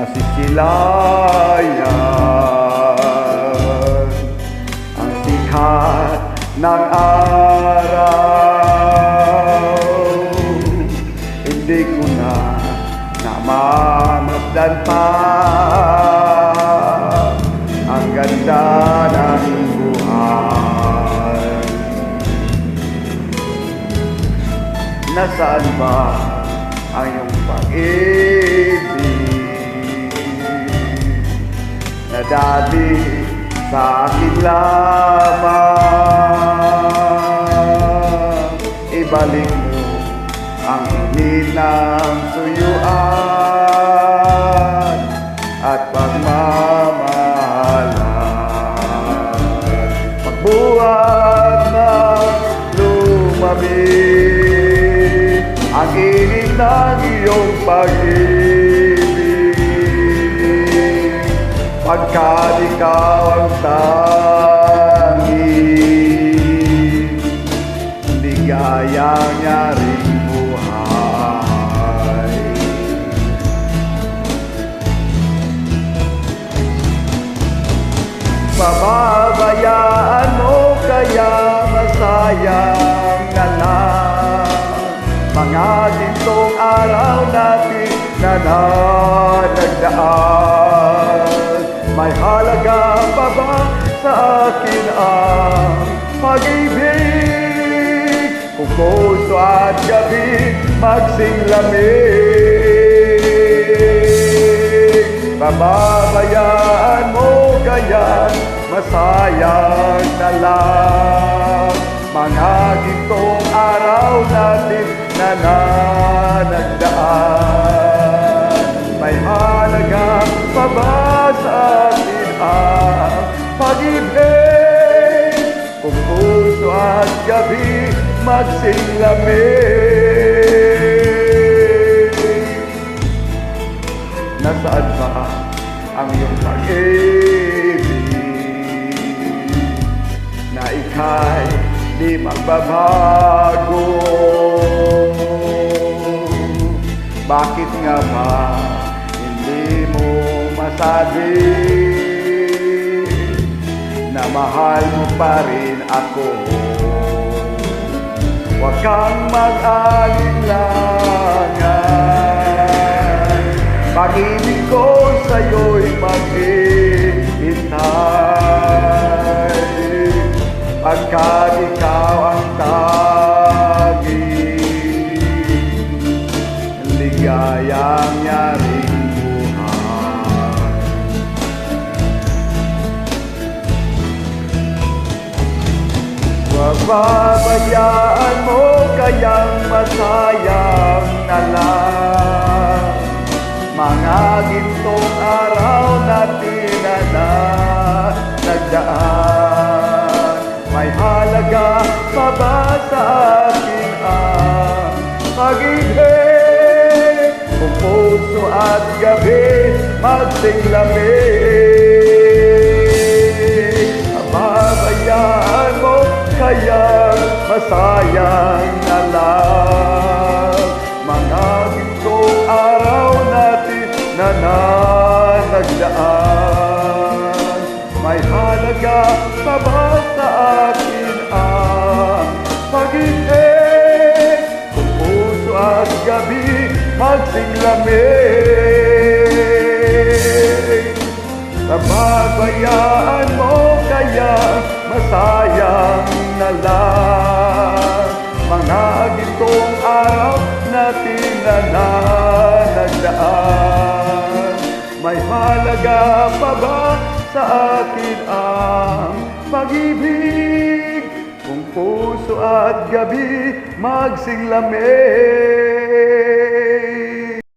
Nasisilayan ang sikat ng araw. Hindi ko na namamasdan pa ang ganda ng buhay. Nasaan ba ang iyong pag-ibig na dati sa akin lamang? Ibalik mo ang init ng suyuan at pagmamahalan. Magbuhat na lumamig ang init ng iyong pag-ibig, pagkat ikaw ang tanging ligayang nyaring buhay. Pababayaan mo kaya masayang na lang mga gintong araw natin na nagdaan. May halaga pa ba sa akin ang pag-ibig? Kung puso at gabi magsinglamig, pababayaan mo kaya masayang na lang mga gintong araw natin na nagdaan. May halaga pa ba sa atin ang pag-ibig? Kung puso at gabi magsinglamig, nasaan ba ang iyong pag-ibig na ika'y di magbabago? Bakit nga ba hindi mo masabi na mahal mo pa rin ako? Huwag kang mag-alinlangan, pag-ibig ko sa'yo'y maghihintay, pagkat ikaw ang tanging ligayang nyaring buhay. Pababayaan mo kayang masayang na lang mga gintong araw natin na nagdaan. May halaga pa ba sa akin ang pag-ibig? Kung puso at gabi magsinglamig, pababayaan mo kaya masayang na lang mga gintong araw natin na nagdaan. May halaga pa ba sa akin ang pag-ibig? Kung puso at gabi magsinglamig, pababayaan mo kaya masayang na lang mga gintong araw natin na nagdaan. May halaga pa ba sa akin ang pag-ibig? Kung puso at gabi magsinglamig.